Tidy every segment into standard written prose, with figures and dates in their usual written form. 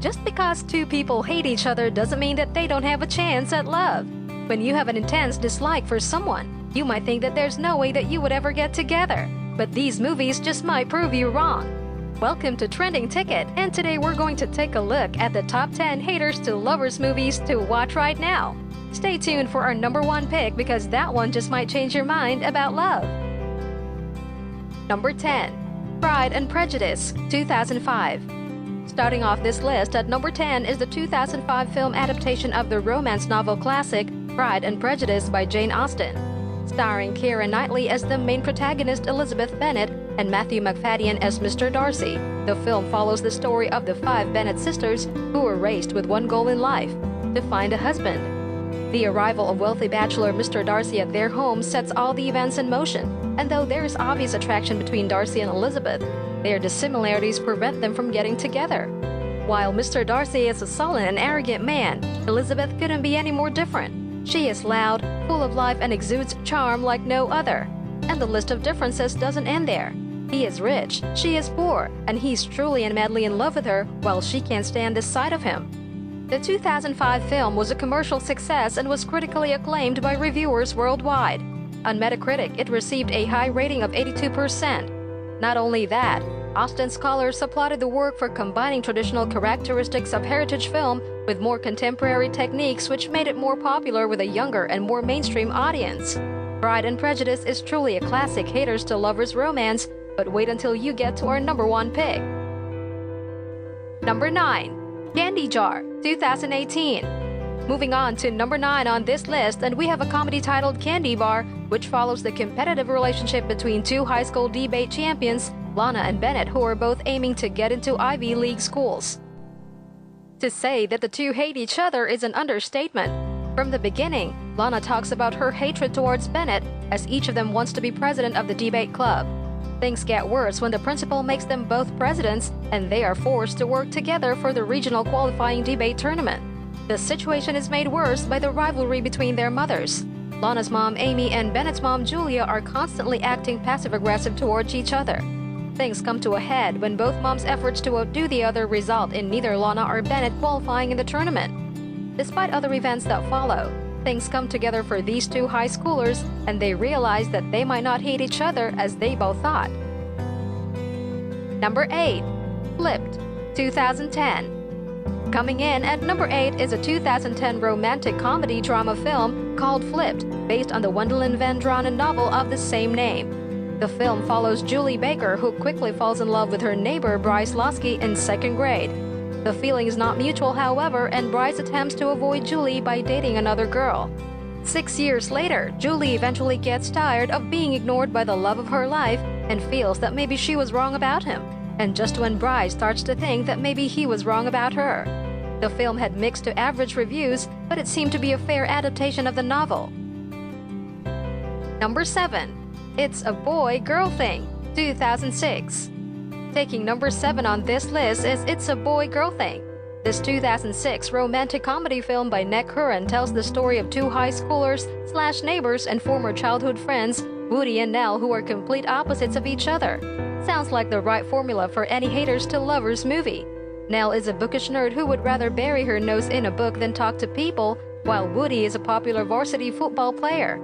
Just because two people hate each other doesn't mean that they don't have a chance at love. When you have an intense dislike for someone, you might think that there's no way that you would ever get together. But these movies just might prove you wrong. Welcome to Trending Ticket, and today we're going to take a look at the top 10 haters to lovers movies to watch right now. Stay tuned for our number 1 pick because that one just might change your mind about love. Number 10. Pride and Prejudice, 2005. Starting off this list at number 10 is the 2005 film adaptation of the romance novel classic Pride and Prejudice by Jane Austen. Starring Keira Knightley as the main protagonist Elizabeth Bennet and Matthew Macfadyen as Mr. Darcy, the film follows the story of the 5 Bennet sisters who were raised with one goal in life: to find a husband. The arrival of wealthy bachelor Mr. Darcy at their home sets all the events in motion, and though there is obvious attraction between Darcy and Elizabeth, their dissimilarities prevent them from getting together. While Mr. Darcy is a sullen and arrogant man, Elizabeth couldn't be any more different. She is loud, full of life, and exudes charm like no other. And the list of differences doesn't end there. He is rich, she is poor, and he's truly and madly in love with her while she can't stand this side of him. The 2005 film was a commercial success and was critically acclaimed by reviewers worldwide. On Metacritic, it received a high rating of 82%. Not only that, Austen scholars applauded the work for combining traditional characteristics of heritage film with more contemporary techniques, which made it more popular with a younger and more mainstream audience. Pride and Prejudice is truly a classic haters to lovers romance, but wait until you get to our number 1 pick. Number 9. Candy Jar, 2018. Moving on to number 9 on this list, and we have a comedy titled Candy Bar, which follows the competitive relationship between 2 high school debate champions, Lana and Bennett, who are both aiming to get into Ivy League schools. To say that the two hate each other is an understatement. From the beginning, Lana talks about her hatred towards Bennett, as each of them wants to be president of the debate club. Things get worse when the principal makes them both presidents, and they are forced to work together for the regional qualifying debate tournament. The situation is made worse by the rivalry between their mothers. Lana's mom, Amy, and Bennett's mom, Julia, are constantly acting passive-aggressive towards each other. Things come to a head when both moms' efforts to outdo the other result in neither Lana or Bennett qualifying in the tournament. Despite other events that follow, things come together for these 2 high schoolers, and they realize that they might not hate each other as they both thought. Number 8. Flipped, 2010. Coming in at number 8 is a 2010 romantic comedy drama film called Flipped, based on the Gwendolyn Van Dronen novel of the same name. The film follows Julie Baker, who quickly falls in love with her neighbor Bryce Losky in 2nd grade. The feeling is not mutual, however, and Bryce attempts to avoid Julie by dating another girl. 6 years later, Julie eventually gets tired of being ignored by the love of her life and feels that maybe she was wrong about him. And just when Bryce starts to think that maybe he was wrong about her. The film had mixed to average reviews, but it seemed to be a fair adaptation of the novel. Number 7. It's a Boy-Girl Thing, 2006. Taking number 7 on this list is It's a Boy-Girl Thing. This 2006 romantic comedy film by Nick Curran tells the story of 2 high schoolers / neighbors and former childhood friends, Woody and Nell, who are complete opposites of each other. Sounds like the right formula for any haters to lovers movie. Nell is a bookish nerd who would rather bury her nose in a book than talk to people, while Woody is a popular varsity football player.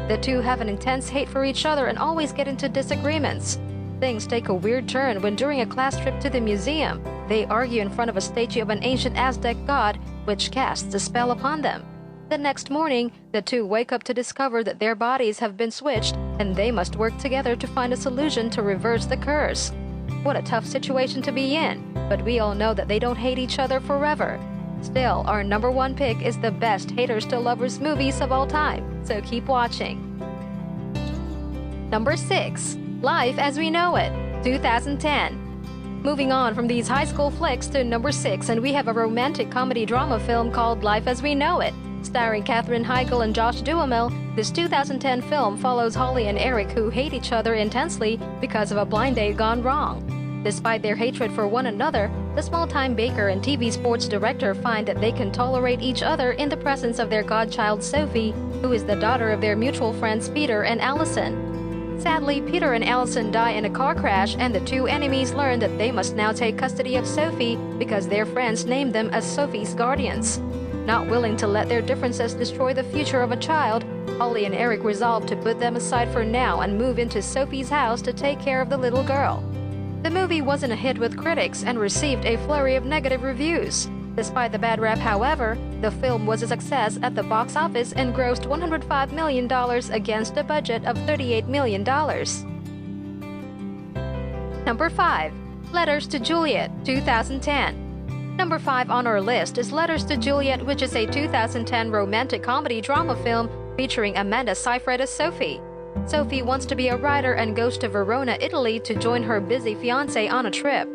The 2 have an intense hate for each other and always get into disagreements. Things take a weird turn when during a class trip to the museum, they argue in front of a statue of an ancient Aztec god, which casts a spell upon them. The next morning, the 2 wake up to discover that their bodies have been switched and they must work together to find a solution to reverse the curse. What a tough situation to be in, but we all know that they don't hate each other forever. Still, our number 1 pick is the best haters to lovers movies of all time, so keep watching. Number 6. Life as We Know It, 2010. Moving on from these high school flicks to number 6, and we have a romantic comedy drama film called Life as We Know It. Starring Katherine Heigl and Josh Duhamel, this 2010 film follows Holly and Eric, who hate each other intensely because of a blind date gone wrong. Despite their hatred for one another, the small-time baker and TV sports director find that they can tolerate each other in the presence of their godchild Sophie, who is the daughter of their mutual friends Peter and Allison. Sadly, Peter and Allison die in a car crash, and the two enemies learn that they must now take custody of Sophie because their friends named them as Sophie's guardians. Not willing to let their differences destroy the future of a child, Holly and Eric resolve to put them aside for now and move into Sophie's house to take care of the little girl. The movie wasn't a hit with critics and received a flurry of negative reviews. Despite the bad rap, however, the film was a success at the box office and grossed $105 million against a budget of $38 million. Number 5. Letters to Juliet, 2010. Number 5 on our list is Letters to Juliet, which is a 2010 romantic comedy drama film featuring Amanda Seyfried as Sophie. Sophie wants to be a writer and goes to Verona, Italy to join her busy fiancé on a trip.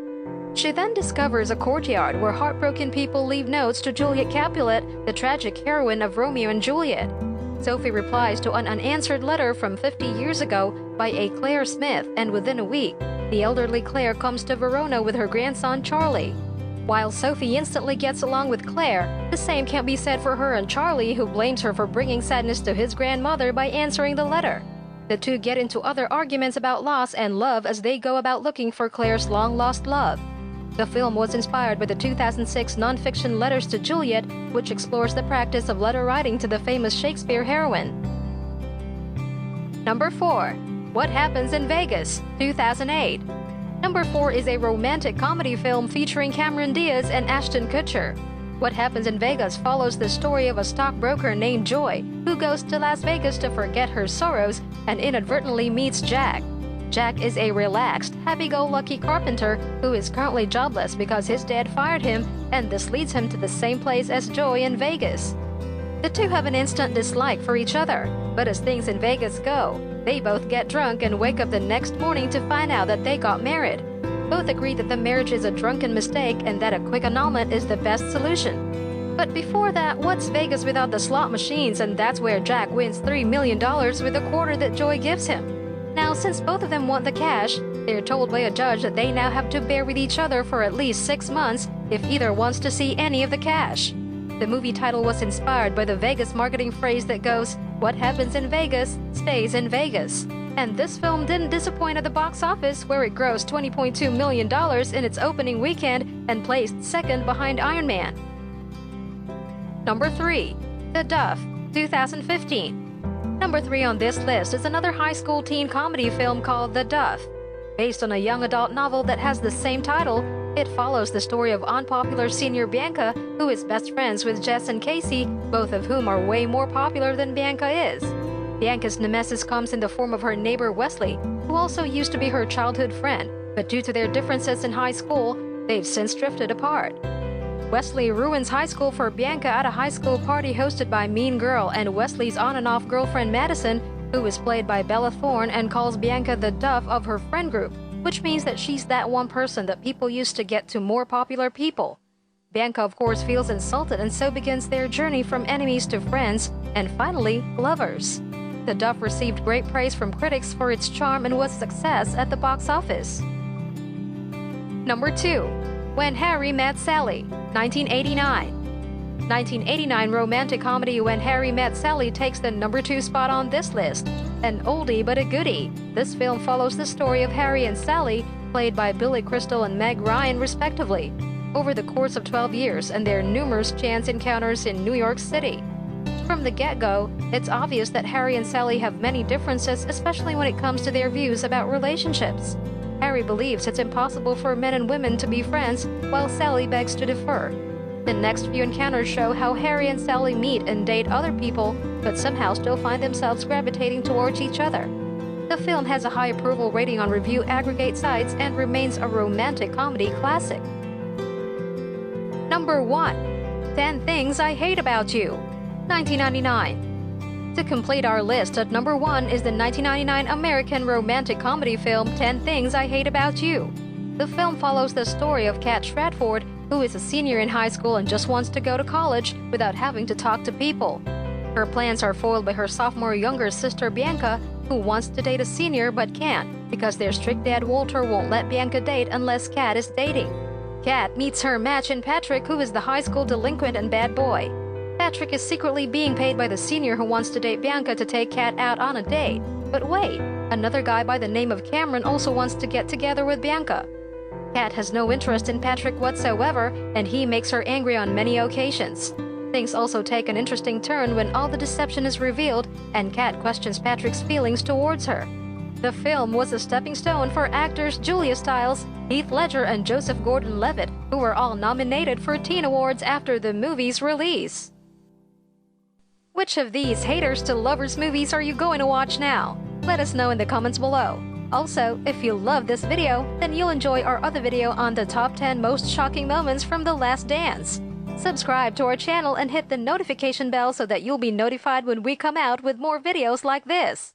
She then discovers a courtyard where heartbroken people leave notes to Juliet Capulet, the tragic heroine of Romeo and Juliet. Sophie replies to an unanswered letter from 50 years ago by a Claire Smith, and within a week, the elderly Claire comes to Verona with her grandson Charlie. While Sophie instantly gets along with Claire, the same can't be said for her and Charlie, who blames her for bringing sadness to his grandmother by answering the letter. The two get into other arguments about loss and love as they go about looking for Claire's long-lost love. The film was inspired by the 2006 non-fiction Letters to Juliet, which explores the practice of letter writing to the famous Shakespeare heroine. Number 4. What Happens in Vegas, 2008. Number 4 is a romantic comedy film featuring Cameron Diaz and Ashton Kutcher. What Happens in Vegas follows the story of a stockbroker named Joy, who goes to Las Vegas to forget her sorrows and inadvertently meets Jack. Jack is a relaxed, happy-go-lucky carpenter who is currently jobless because his dad fired him, and this leads him to the same place as Joy in Vegas. The two have an instant dislike for each other, but as things in Vegas go, they both get drunk and wake up the next morning to find out that they got married. Both agree that the marriage is a drunken mistake and that a quick annulment is the best solution. But before that, what's Vegas without the slot machines? And that's where Jack wins $3 million with a quarter that Joy gives him. Now, since both of them want the cash, they're told by a judge that they now have to bear with each other for at least 6 months if either wants to see any of the cash. The movie title was inspired by the Vegas marketing phrase that goes, "What happens in Vegas stays in Vegas." And this film didn't disappoint at the box office, where it grossed $20.2 million in its opening weekend and placed second behind Iron Man. Number 3. The DUFF, 2015. Number 3 on this list is another high school teen comedy film called The DUFF. Based on a young adult novel that has the same title, it follows the story of unpopular senior Bianca, who is best friends with Jess and Casey, both of whom are way more popular than Bianca is. Bianca's nemesis comes in the form of her neighbor Wesley, who also used to be her childhood friend, but due to their differences in high school, they've since drifted apart. Wesley ruins high school for Bianca at a high school party hosted by Mean Girl and Wesley's on-and-off girlfriend Madison, who is played by Bella Thorne and calls Bianca the Duff of her friend group, which means that she's that one person that people use to get to more popular people. Bianca, of course, feels insulted, and so begins their journey from enemies to friends and finally lovers. The Duff received great praise from critics for its charm and was a success at the box office. Number 2. When Harry Met Sally, 1989. 1989 romantic comedy When Harry Met Sally takes the number 2 spot on this list. An oldie but a goodie, this film follows the story of Harry and Sally, played by Billy Crystal and Meg Ryan respectively, over the course of 12 years and their numerous chance encounters in New York City. From the get-go, it's obvious that Harry and Sally have many differences, especially when it comes to their views about relationships. Harry believes it's impossible for men and women to be friends, while Sally begs to differ. The next few encounters show how Harry and Sally meet and date other people, but somehow still find themselves gravitating towards each other. The film has a high approval rating on review aggregate sites and remains a romantic comedy classic. Number 1. 10 Things I Hate About You, 1999. To complete our list, at number 1 is the 1999 American romantic comedy film 10 Things I Hate About You. The film follows the story of Kat Stratford, who is a senior in high school and just wants to go to college without having to talk to people. Her plans are foiled by her sophomore younger sister Bianca, who wants to date a senior but can't because their strict dad Walter won't let Bianca date unless Kat is dating. Kat meets her match in Patrick, who is the high school delinquent and bad boy. Patrick is secretly being paid by the senior who wants to date Bianca to take Kat out on a date. But wait, Another guy by the name of Cameron also wants to get together with Bianca. Kat has no interest in Patrick whatsoever, and he makes her angry on many occasions. Things also take an interesting turn when all the deception is revealed and Kat questions Patrick's feelings towards her. The film was a stepping stone for actors Julia Stiles, Heath Ledger, and Joseph Gordon-Levitt, who were all nominated for teen awards after the movie's release. Which of these haters to lovers movies are you going to watch now? Let us know in the comments below. Also, if you love this video, then you'll enjoy our other video on the top 10 most shocking moments from The Last Dance. Subscribe to our channel and hit the notification bell so that you'll be notified when we come out with more videos like this.